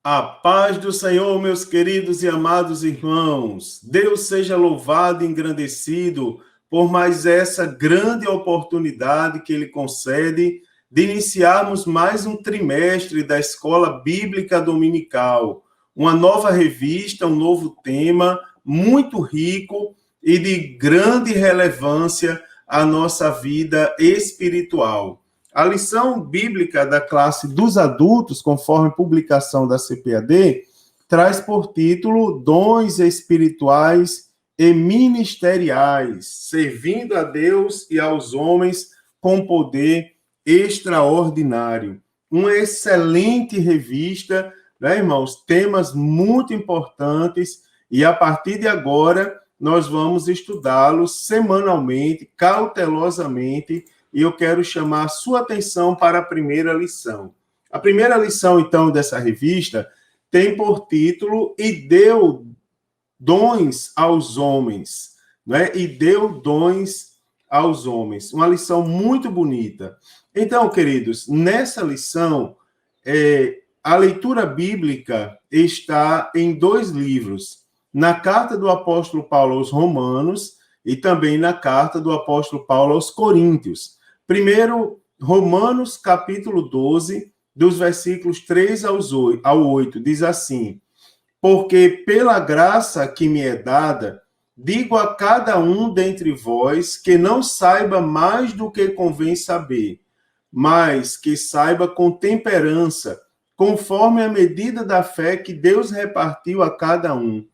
A paz do Senhor, meus queridos e amados irmãos. Deus seja louvado e engrandecido por mais essa grande oportunidade que Ele concede de iniciarmos mais um trimestre da Escola Bíblica Dominical. Uma nova revista, um novo tema, muito rico e de grande relevância à nossa vida espiritual. A lição bíblica da classe dos adultos, conforme publicação da CPAD, traz por título Dons Espirituais e Ministeriais, servindo a Deus e aos homens com poder extraordinário. Uma excelente revista, né, irmãos? Temas muito importantes e a partir de agora nós vamos estudá-los semanalmente, cautelosamente, e eu quero chamar a sua atenção para a primeira lição. A primeira lição, então, dessa revista tem por título E deu dons aos homens, né? E deu dons aos homens. Uma lição muito bonita. Então, queridos, nessa lição, a leitura bíblica está em 2 livros. Na carta do apóstolo Paulo aos Romanos e também na carta do apóstolo Paulo aos Coríntios. Primeiro, Romanos, capítulo 12, dos versículos 3 ao 8, diz assim: Porque pela graça que me é dada, digo a cada um dentre vós que não saiba mais do que convém saber, mas que saiba com temperança, conforme a medida da fé que Deus repartiu a cada um.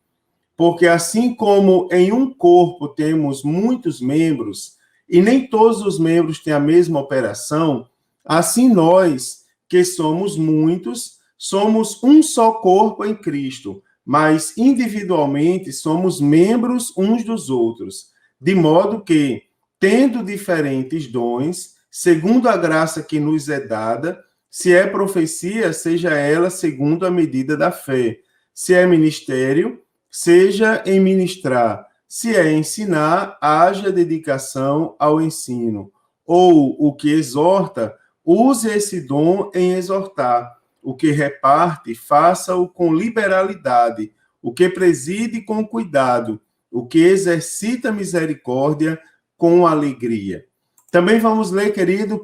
Porque assim como em um corpo temos muitos membros, e nem todos os membros têm a mesma operação, assim nós, que somos muitos, somos um só corpo em Cristo, mas individualmente somos membros uns dos outros, de modo que, tendo diferentes dons, segundo a graça que nos é dada, se é profecia, seja ela segundo a medida da fé, se é ministério, seja em ministrar, se é ensinar, haja dedicação ao ensino. Ou o que exorta, use esse dom em exortar. O que reparte, faça-o com liberalidade. O que preside, com cuidado. O que exercita misericórdia, com alegria. Também vamos ler, querido, 1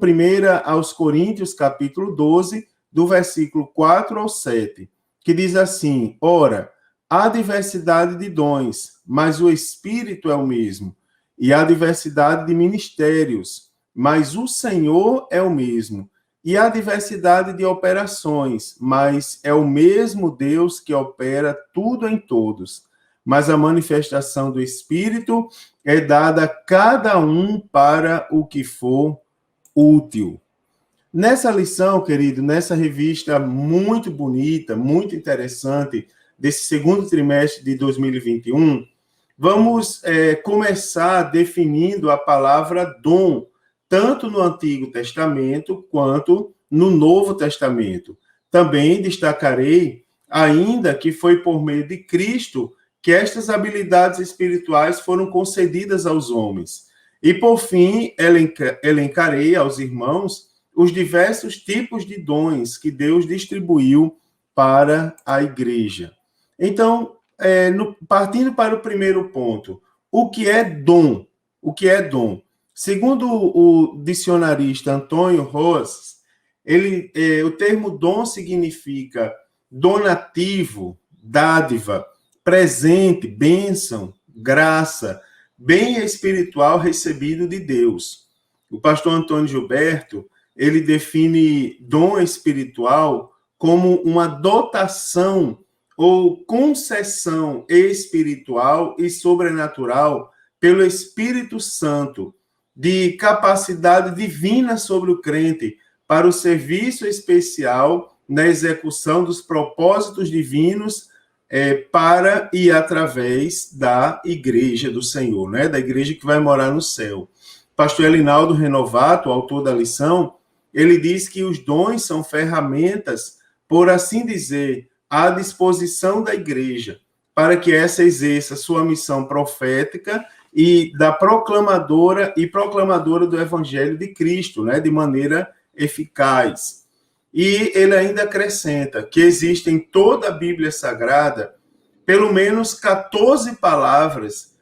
aos Coríntios, capítulo 12, do versículo 4 ao 7, que diz assim: Ora, há diversidade de dons, mas o Espírito é o mesmo. E há diversidade de ministérios, mas o Senhor é o mesmo. E há diversidade de operações, mas é o mesmo Deus que opera tudo em todos. Mas a manifestação do Espírito é dada a cada um para o que for útil. Nessa lição, querido, nessa revista muito bonita, muito interessante, desse segundo trimestre de 2021, vamos começar definindo a palavra dom, tanto no Antigo Testamento quanto no Novo Testamento. Também destacarei ainda que foi por meio de Cristo que estas habilidades espirituais foram concedidas aos homens. E, por fim, elencarei aos irmãos os diversos tipos de dons que Deus distribuiu para a igreja. Então, partindo para o primeiro ponto, o que é dom? O que é dom? Segundo o dicionarista Antônio Rosas, o termo dom significa donativo, dádiva, presente, bênção, graça, bem espiritual recebido de Deus. O pastor Antônio Gilberto, ele define dom espiritual como uma dotação ou concessão espiritual e sobrenatural pelo Espírito Santo, de capacidade divina sobre o crente para o serviço especial na execução dos propósitos divinos para e através da igreja do Senhor, né? Da igreja que vai morar no céu. Pastor Elinaldo Renovato, autor da lição, ele diz que os dons são ferramentas, por assim dizer, à disposição da igreja, para que essa exerça sua missão profética e da proclamadora do evangelho de Cristo, né, de maneira eficaz. E ele ainda acrescenta que existem em toda a Bíblia Sagrada pelo menos 14 palavras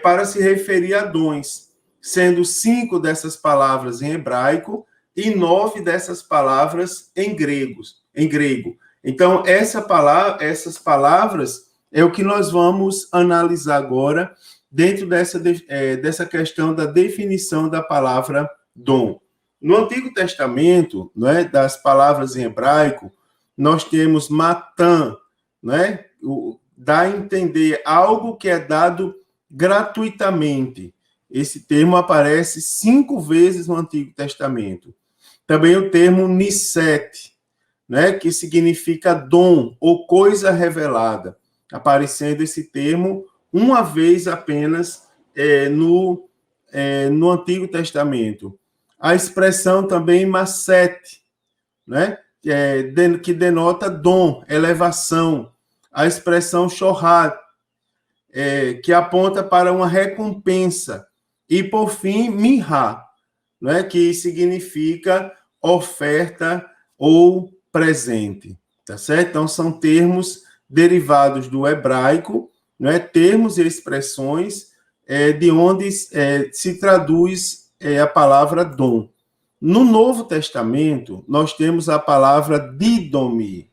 para se referir a dons, sendo 5 dessas palavras em hebraico e 9 dessas palavras em grego. Então, essas palavras é o que nós vamos analisar agora dentro dessa questão da definição da palavra dom. No Antigo Testamento, né, das palavras em hebraico, nós temos matan, né, dá a entender algo que é dado gratuitamente. Esse termo aparece 5 vezes no Antigo Testamento. Também o termo nisset, né, que significa dom ou coisa revelada, aparecendo esse termo uma vez apenas no Antigo Testamento. A expressão também masete, né, que denota dom, elevação. A expressão shohat, que aponta para uma recompensa. E, por fim, mirá, né, que significa oferta ou presente. Tá certo? Então, são termos derivados do hebraico, né, termos e expressões de onde se traduz a palavra dom. No Novo Testamento, nós temos a palavra didomi,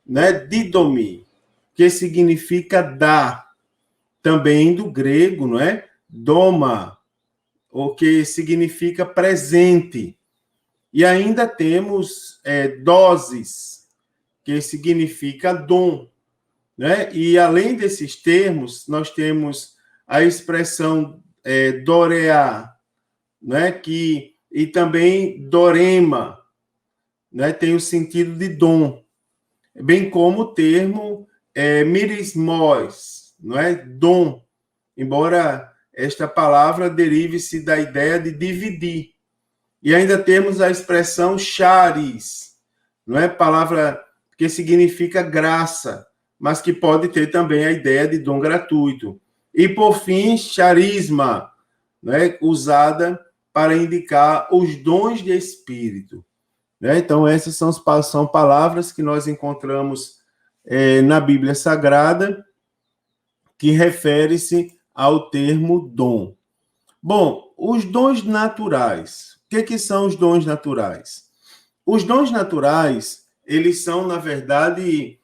né, didomi, que significa dar, também do grego, não é? Doma, o que significa presente. E ainda temos doses, que significa dom, né? E além desses termos, nós temos a expressão doreá, né? E também dorema, né? Tem o sentido de dom, bem como o termo mirismos, não é? Dom, embora esta palavra derive-se da ideia de dividir. E ainda temos a expressão charis, não é? Palavra que significa graça, mas que pode ter também a ideia de dom gratuito. E, por fim, charisma, né? Usada para indicar os dons de espírito. Né? Então, essas são palavras que nós encontramos na Bíblia Sagrada, que refere-se ao termo dom. Bom, os dons naturais. O que são os dons naturais? Os dons naturais, eles são, na verdade,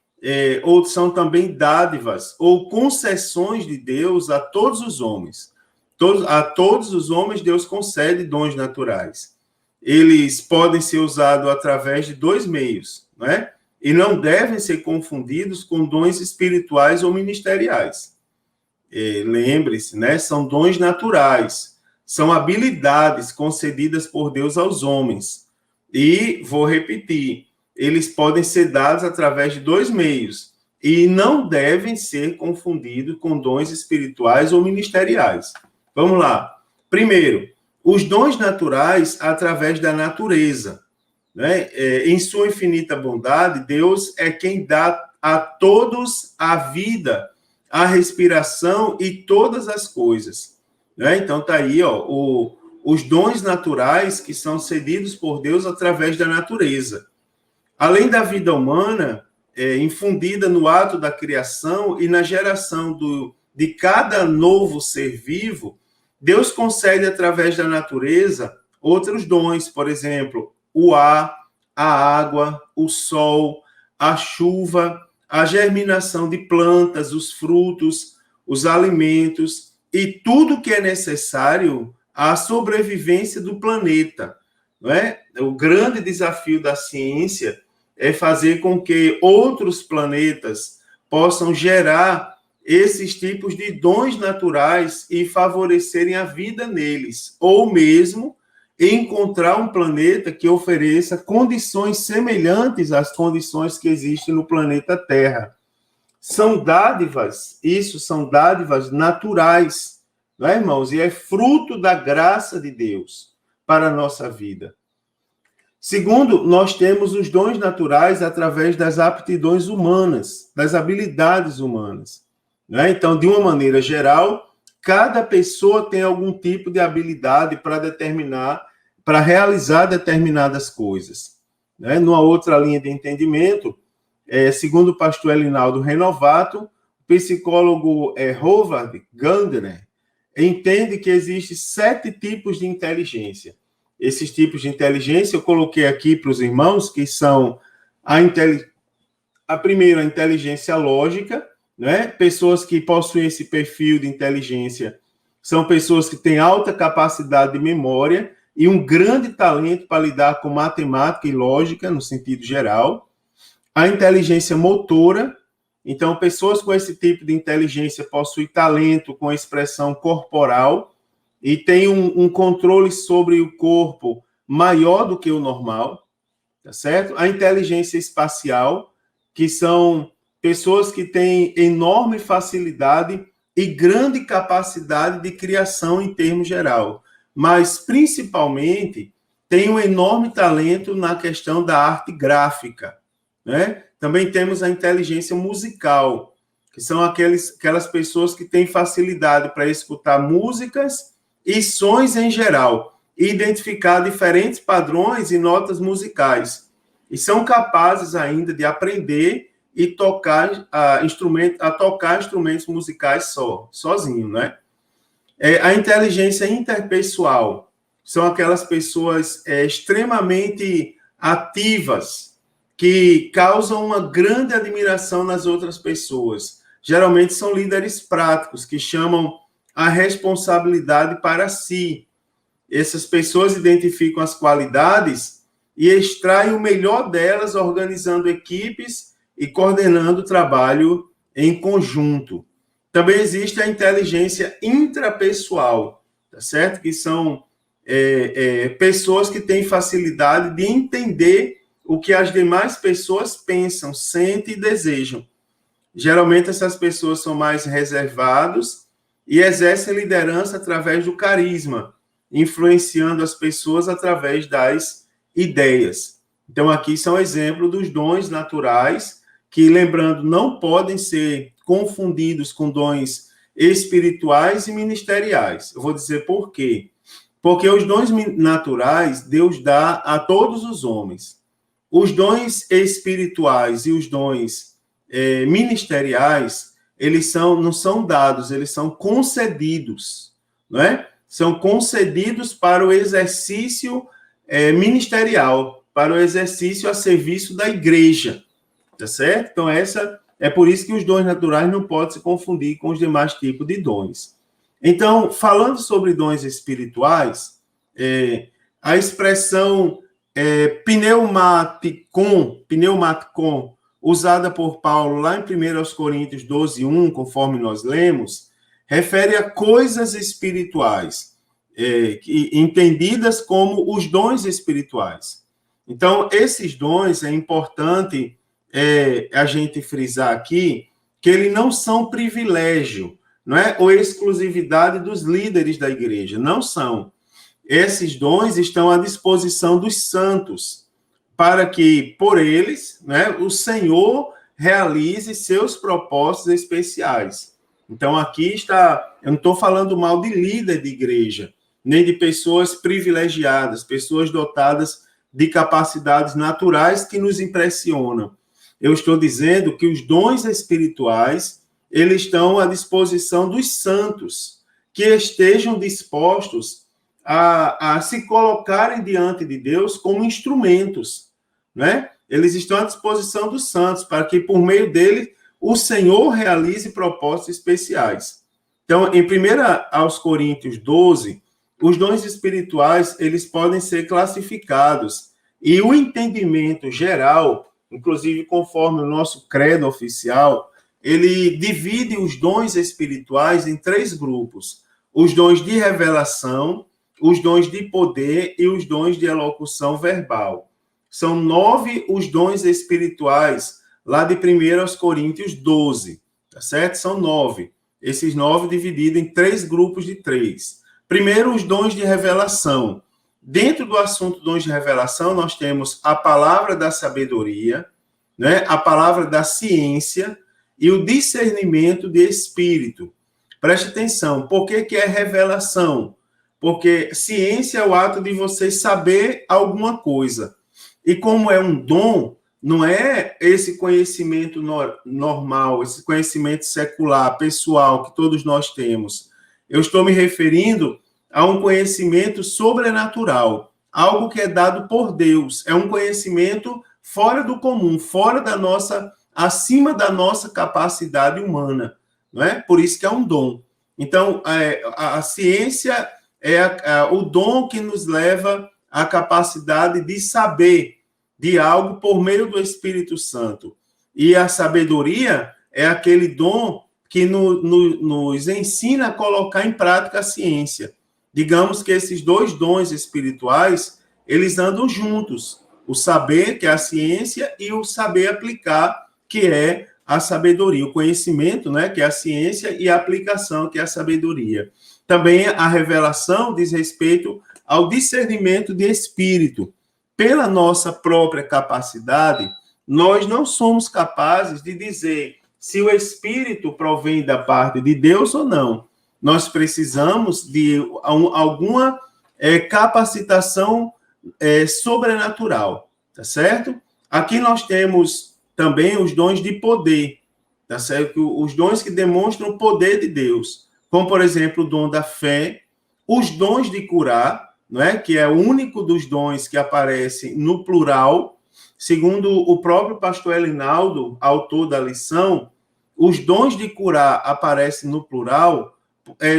ou são também dádivas ou concessões de Deus a todos os homens. A todos os homens, Deus concede dons naturais. Eles podem ser usados através de 2 meios, né? E não devem ser confundidos com dons espirituais ou ministeriais. Lembre-se, né? São dons naturais, são habilidades concedidas por Deus aos homens. E, vou repetir, eles podem ser dados através de 2 meios e não devem ser confundidos com dons espirituais ou ministeriais. Vamos lá. Primeiro, os dons naturais através da natureza. Né? Em sua infinita bondade, Deus é quem dá a todos a vida, a respiração e todas as coisas. Né? Então, está aí os dons naturais que são cedidos por Deus através da natureza. Além da vida humana, infundida no ato da criação e na geração de cada novo ser vivo, Deus concede através da natureza outros dons, por exemplo, o ar, a água, o sol, a chuva, a germinação de plantas, os frutos, os alimentos e tudo que é necessário à sobrevivência do planeta. Não é? O grande desafio da ciência é fazer com que outros planetas possam gerar esses tipos de dons naturais e favorecerem a vida neles, ou mesmo encontrar um planeta que ofereça condições semelhantes às condições que existem no planeta Terra. São dádivas, isso são dádivas naturais, não é, irmãos? E é fruto da graça de Deus para a nossa vida. Segundo, nós temos os dons naturais através das aptidões humanas, das habilidades humanas. Né? Então, de uma maneira geral, cada pessoa tem algum tipo de habilidade para realizar determinadas coisas. né? Numa outra linha de entendimento, segundo o pastor Elinaldo Renovato, o psicólogo Howard Gardner entende que existem 7 tipos de inteligência. Esses tipos de inteligência eu coloquei aqui para os irmãos, que são a primeira, a inteligência lógica, né? Pessoas que possuem esse perfil de inteligência são pessoas que têm alta capacidade de memória e um grande talento para lidar com matemática e lógica, no sentido geral. A inteligência motora, então, pessoas com esse tipo de inteligência possuem talento com expressão corporal e têm um controle sobre o corpo maior do que o normal, tá certo? A inteligência espacial, que são pessoas que têm enorme facilidade e grande capacidade de criação em termos geral, mas principalmente têm um enorme talento na questão da arte gráfica, né? Também temos a inteligência musical, que são aquelas pessoas que têm facilidade para escutar músicas e sons em geral, e identificar diferentes padrões e notas musicais, e são capazes ainda de aprender e tocar instrumentos musicais sozinho, né? A inteligência interpessoal são aquelas pessoas extremamente ativas, que causam uma grande admiração nas outras pessoas. Geralmente são líderes práticos, que chamam a responsabilidade para si. Essas pessoas identificam as qualidades e extraem o melhor delas, organizando equipes e coordenando o trabalho em conjunto. Também existe a inteligência intrapessoal, tá certo? Que são pessoas que têm facilidade de entender o que as demais pessoas pensam, sentem e desejam. Geralmente, essas pessoas são mais reservados e exercem liderança através do carisma, influenciando as pessoas através das ideias. Então, aqui são exemplos dos dons naturais, que, lembrando, não podem ser confundidos com dons espirituais e ministeriais. Eu vou dizer por quê. Porque os dons naturais, Deus dá a todos os homens. Os dons espirituais e os dons ministeriais, eles não são dados, eles são concedidos, não é? São concedidos para o exercício ministerial, para o exercício a serviço da igreja, tá certo? Então, é por isso que os dons naturais não podem se confundir com os demais tipos de dons. Então, falando sobre dons espirituais, a expressão pneumaticon, usada por Paulo lá em 1 Coríntios 12:1, conforme nós lemos, refere a coisas espirituais, entendidas como os dons espirituais. Então, esses dons, é importante a gente frisar aqui, que eles não são privilégio, não é? Ou exclusividade dos líderes da igreja, não são. Esses dons estão à disposição dos santos, para que, por eles, né, o Senhor realize seus propósitos especiais. Então, aqui está, eu não estou falando mal de líder de igreja, nem de pessoas privilegiadas, pessoas dotadas de capacidades naturais que nos impressionam. Eu estou dizendo que os dons espirituais, eles estão à disposição dos santos, que estejam dispostos a se colocarem diante de Deus como instrumentos, né? Eles estão à disposição dos santos, para que, por meio dele, o Senhor realize propósitos especiais. Então, em 1 Coríntios 12, os dons espirituais, eles podem ser classificados, e o entendimento geral, inclusive conforme o nosso credo oficial, ele divide os dons espirituais em 3 grupos: os dons de revelação, os dons de poder e os dons de elocução verbal. São 9 os dons espirituais, lá de 1 Coríntios 12, tá certo? São 9. Esses 9 divididos em 3 grupos de 3. Primeiro, os dons de revelação. Dentro do assunto dons de revelação, nós temos a palavra da sabedoria, né? A palavra da ciência e o discernimento de espírito. Preste atenção, por que é revelação? Porque ciência é o ato de você saber alguma coisa. E como é um dom, não é esse conhecimento normal, esse conhecimento secular, pessoal, que todos nós temos. Eu estou me referindo a um conhecimento sobrenatural, algo que é dado por Deus. É um conhecimento fora do comum, fora da nossa, acima da nossa capacidade humana, não é? Por isso que é um dom. Então, a ciência é o dom que nos leva à capacidade de saber de algo por meio do Espírito Santo. E a sabedoria é aquele dom que nos ensina a colocar em prática a ciência. Digamos que esses dois dons espirituais, eles andam juntos. O saber, que é a ciência, e o saber aplicar, que é a sabedoria. O conhecimento, né, que é a ciência, e a aplicação, que é a sabedoria. Também a revelação diz respeito ao discernimento de espírito. Pela nossa própria capacidade, nós não somos capazes de dizer se o espírito provém da parte de Deus ou não. Nós precisamos de alguma capacitação sobrenatural, tá certo? Aqui nós temos também os dons de poder, tá certo? Os dons que demonstram o poder de Deus, como, por exemplo, o dom da fé, os dons de curar, não é? Que é o único dos dons que aparece no plural. Segundo o próprio pastor Elinaldo, autor da lição, os dons de curar aparecem no plural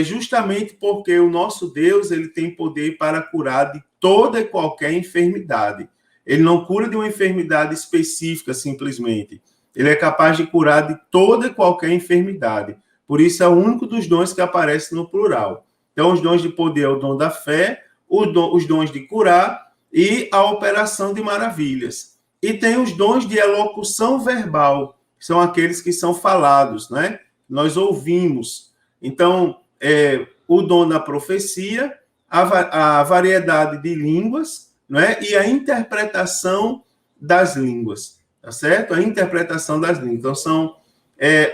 justamente porque o nosso Deus ele tem poder para curar de toda e qualquer enfermidade. Ele não cura de uma enfermidade específica, simplesmente. Ele é capaz de curar de toda e qualquer enfermidade. Por isso, é o único dos dons que aparece no plural. Então, os dons de poder é o dom da fé, os dons de curar e a operação de maravilhas. E tem os dons de elocução verbal, que são aqueles que são falados, né? Nós ouvimos. Então, o dom da profecia, a variedade de línguas, né? E a interpretação das línguas, tá certo? A interpretação das línguas. Então, são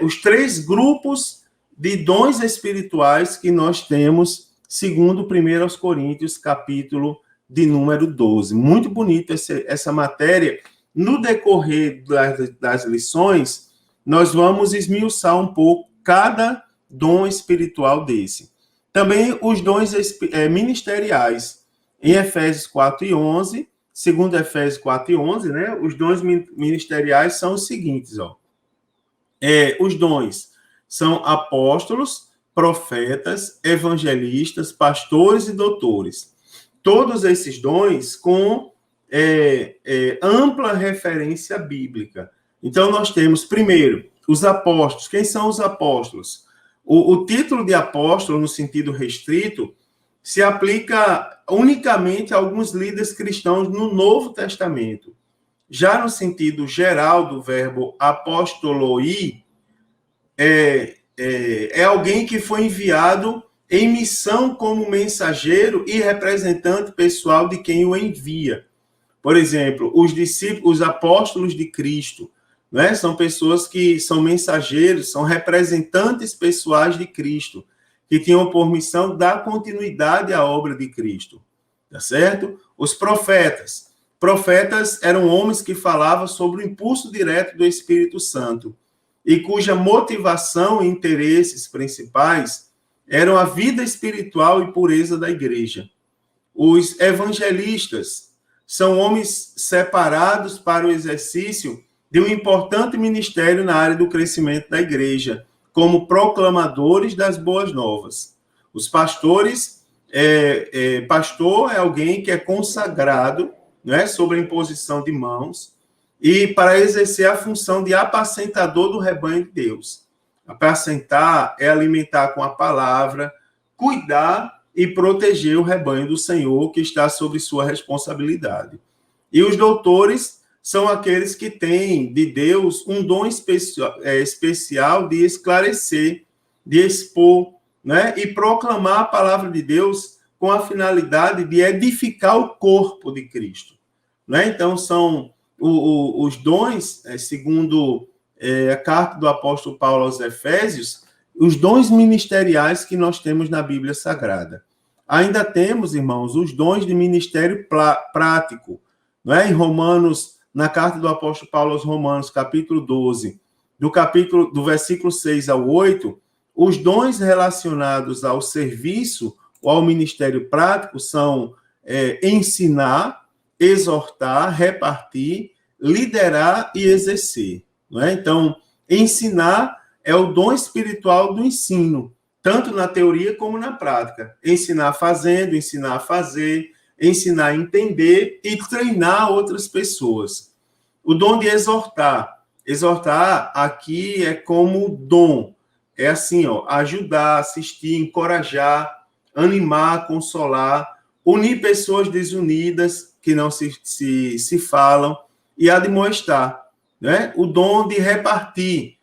os três grupos de dons espirituais que nós temos, segundo 1 Coríntios, capítulo de número 12. Muito bonita essa matéria. No decorrer das lições, nós vamos esmiuçar um pouco cada dom espiritual desse. Também os dons ministeriais. Em Efésios 4:11, segundo Efésios 4:11, né, os dons ministeriais são os seguintes, ó. Os dons são apóstolos, profetas, evangelistas, pastores e doutores. Todos esses dons com ampla referência bíblica. Então, nós temos, primeiro, os apóstolos. Quem são os apóstolos? O título de apóstolo, no sentido restrito, se aplica unicamente a alguns líderes cristãos no Novo Testamento. Já no sentido geral do verbo apostoloi, é alguém que foi enviado em missão como mensageiro e representante pessoal de quem o envia. Por exemplo, os discípulos, os apóstolos de Cristo, né? São pessoas que são mensageiros, são representantes pessoais de Cristo, que tinham por missão dar continuidade à obra de Cristo, tá certo? Os profetas. Profetas eram homens que falavam sobre o impulso direto do Espírito Santo e cuja motivação e interesses principais eram a vida espiritual e pureza da igreja. Os evangelistas são homens separados para o exercício de um importante ministério na área do crescimento da igreja, como proclamadores das boas novas. Os pastores, pastor é alguém que é consagrado, né, sob a imposição de mãos, e para exercer a função de apacentador do rebanho de Deus. Apacentar é alimentar com a palavra, cuidar e proteger o rebanho do Senhor que está sob sua responsabilidade. E os doutores são aqueles que têm de Deus um dom especial de esclarecer, de expor, né, e proclamar a palavra de Deus com a finalidade de edificar o corpo de Cristo. Né? Então, são os dons, segundo a carta do apóstolo Paulo aos Efésios, os dons ministeriais que nós temos na Bíblia Sagrada. Ainda temos, irmãos, os dons de ministério prático, não é? Em Romanos, na carta do apóstolo Paulo aos Romanos, capítulo 12, do versículo 6 ao 8, os dons relacionados ao serviço ou ao ministério prático são ensinar, exortar, repartir, liderar e exercer. Não é? Então, ensinar é o dom espiritual do ensino, tanto na teoria como na prática. Ensinar fazendo, ensinar a fazer, ensinar a entender e treinar outras pessoas. O dom de exortar. Exortar aqui é como dom. É assim, ó, ajudar, assistir, encorajar, animar, consolar, unir pessoas desunidas que não se falam e admoestar. Né? O dom de repartir.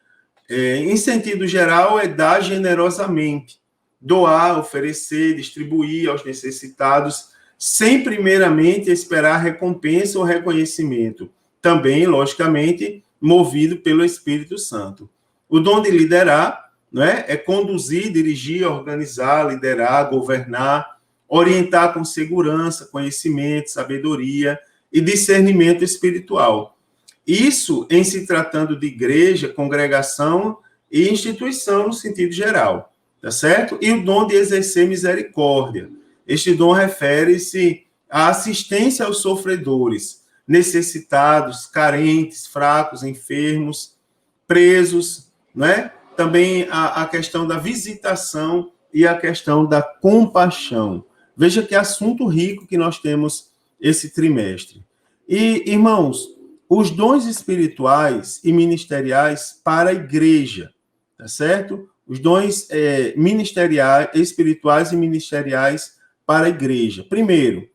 Em sentido geral, é dar generosamente, doar, oferecer, distribuir aos necessitados, sem primeiramente esperar recompensa ou reconhecimento. Também, logicamente, movido pelo Espírito Santo. O dom de liderar, né, é conduzir, dirigir, organizar, liderar, governar, orientar com segurança, conhecimento, sabedoria e discernimento espiritual. Isso em se tratando de igreja, congregação e instituição no sentido geral, tá certo? E o dom de exercer misericórdia. Este dom refere-se à assistência aos sofredores, necessitados, carentes, fracos, enfermos, presos, né? Também a questão da visitação e a questão da compaixão. Veja que assunto rico que nós temos esse trimestre. E, irmãos, os dons espirituais e ministeriais para a igreja, tá certo? Os dons ministeriais, espirituais e ministeriais para a igreja. Primeiro,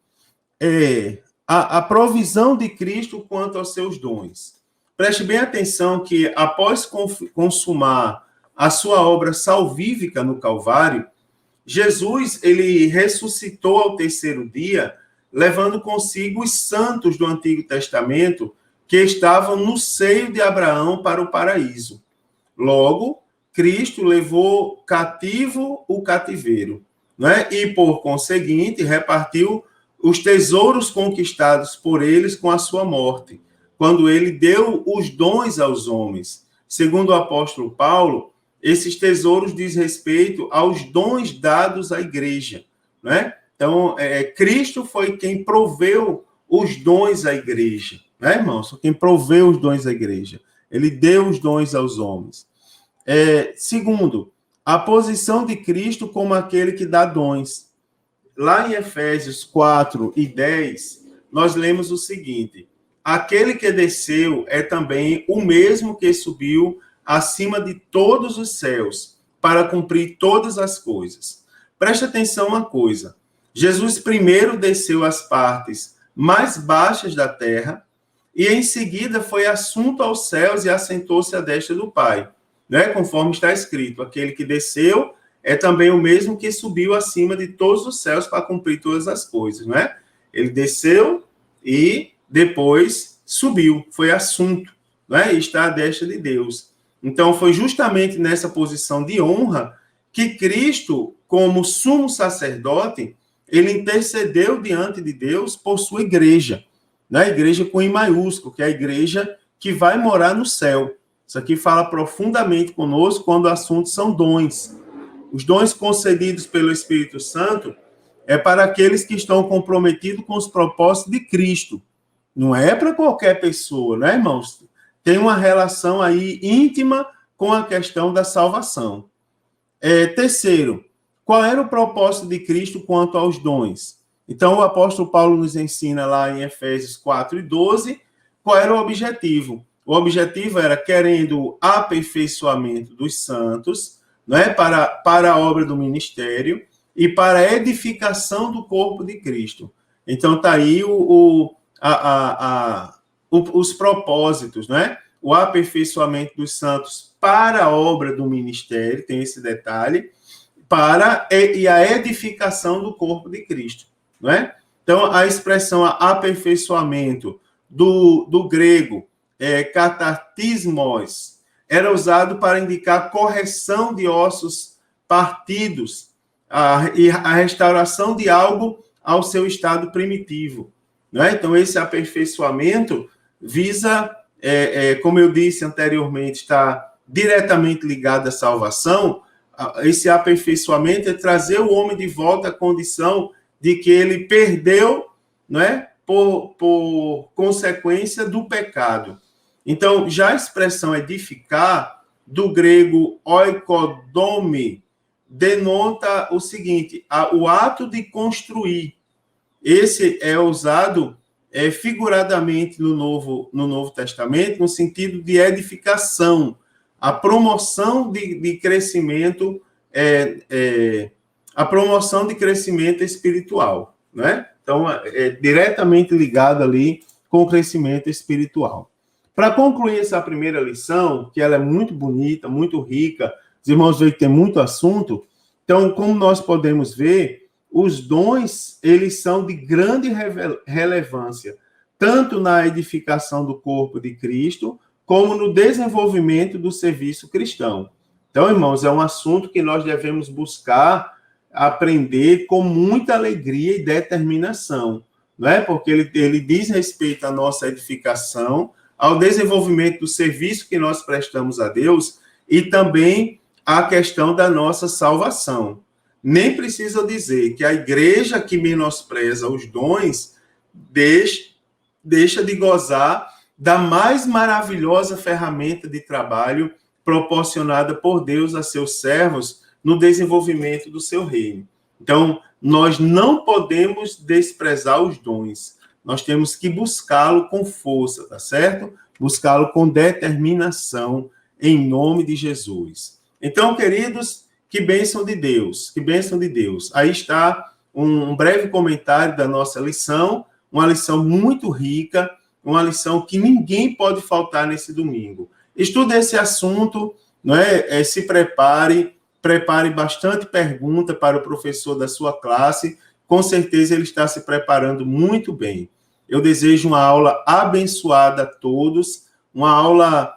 a provisão de Cristo quanto aos seus dons. Preste bem atenção que, após consumar a sua obra salvífica no Calvário, Jesus, ele ressuscitou ao terceiro dia, levando consigo os santos do Antigo Testamento que estavam no seio de Abraão para o paraíso. Logo, Cristo levou cativo o cativeiro, né? E, por conseguinte, repartiu os tesouros conquistados por eles com a sua morte, quando ele deu os dons aos homens. Segundo o apóstolo Paulo, esses tesouros diz respeito aos dons dados à igreja, né? Então, Cristo foi quem proveu os dons à igreja, né, irmãos? Quem proveu os dons à igreja. Ele deu os dons aos homens. Segundo, a posição de Cristo como aquele que dá dons. Lá em Efésios 4 e 10, nós lemos o seguinte: aquele que desceu é também o mesmo que subiu acima de todos os céus, para cumprir todas as coisas. Preste atenção uma coisa. Jesus primeiro desceu às partes mais baixas da terra, e em seguida foi assunto aos céus e assentou-se à destra do Pai. Né? Conforme está escrito, aquele que desceu é também o mesmo que subiu acima de todos os céus para cumprir todas as coisas. Né? Ele desceu e depois subiu, foi assunto, né? E está à destra de Deus. Então, foi justamente nessa posição de honra que Cristo, como sumo sacerdote, ele intercedeu diante de Deus por sua igreja, né? Igreja com I maiúsculo, que é a igreja que vai morar no céu. Isso aqui fala profundamente conosco quando assuntos são dons. Os dons concedidos pelo Espírito Santo é para aqueles que estão comprometidos com os propósitos de Cristo. Não é para qualquer pessoa, né, irmãos? Tem uma relação aí íntima com a questão da salvação. Terceiro, qual era o propósito de Cristo quanto aos dons? Então, o apóstolo Paulo nos ensina lá em Efésios 4 e 12, qual era o objetivo. O objetivo era querendo o aperfeiçoamento dos santos, né, para a obra do ministério e para a edificação do corpo de Cristo. Então, está aí os propósitos, né? O aperfeiçoamento dos santos para a obra do ministério, tem esse detalhe, e a edificação do corpo de Cristo, não é? Então, a expressão aperfeiçoamento do grego, katartismos, era usado para indicar correção de ossos partidos e a restauração de algo ao seu estado primitivo. né? Então, esse aperfeiçoamento visa, como eu disse anteriormente, está diretamente ligado à salvação. Esse aperfeiçoamento é trazer o homem de volta à condição de que ele perdeu, não é? Por consequência do pecado. Então, já a expressão edificar, do grego oikodome, denota o seguinte, o ato de construir. Esse é usado figuradamente no Novo Testamento, no sentido de edificação, a promoção de crescimento, a promoção de crescimento espiritual, né? Então, é diretamente ligado ali com o crescimento espiritual. Para concluir essa primeira lição, que ela é muito bonita, muito rica, os irmãos veem que tem muito assunto, então, como nós podemos ver, os dons, eles são de grande relevância, tanto na edificação do corpo de Cristo, como no desenvolvimento do serviço cristão. Então, irmãos, é um assunto que nós devemos buscar aprender com muita alegria e determinação, não é? Porque ele diz respeito à nossa edificação, ao desenvolvimento do serviço que nós prestamos a Deus e também à questão da nossa salvação. Nem precisa dizer que a igreja que menospreza os dons deixa de gozar da mais maravilhosa ferramenta de trabalho proporcionada por Deus a seus servos no desenvolvimento do seu reino. Então, nós não podemos desprezar os dons. Nós temos que buscá-lo com força, tá certo? Buscá-lo com determinação, em nome de Jesus. Então, queridos, que bênção de Deus, que bênção de Deus. Aí está um breve comentário da nossa lição, uma lição muito rica, uma lição que ninguém pode faltar nesse domingo. Estude esse assunto, não é? Se prepare bastante pergunta para o professor da sua classe, com certeza ele está se preparando muito bem. Eu desejo uma aula abençoada a todos, uma aula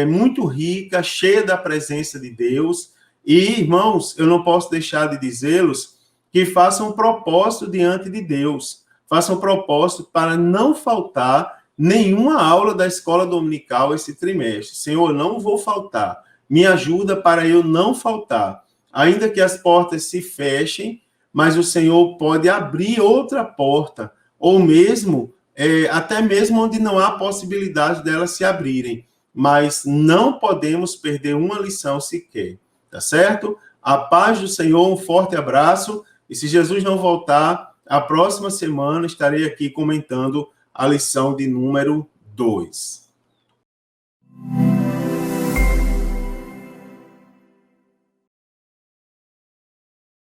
muito rica, cheia da presença de Deus. E, irmãos, eu não posso deixar de dizê-los que façam um propósito diante de Deus, façam um propósito para não faltar nenhuma aula da escola dominical esse trimestre. Senhor, eu não vou faltar. Me ajuda para eu não faltar. Ainda que as portas se fechem, mas o Senhor pode abrir outra porta, ou mesmo, até mesmo onde não há possibilidade delas se abrirem. Mas não podemos perder uma lição sequer, tá certo? A paz do Senhor, um forte abraço, e se Jesus não voltar, a próxima semana estarei aqui comentando a lição de número 2.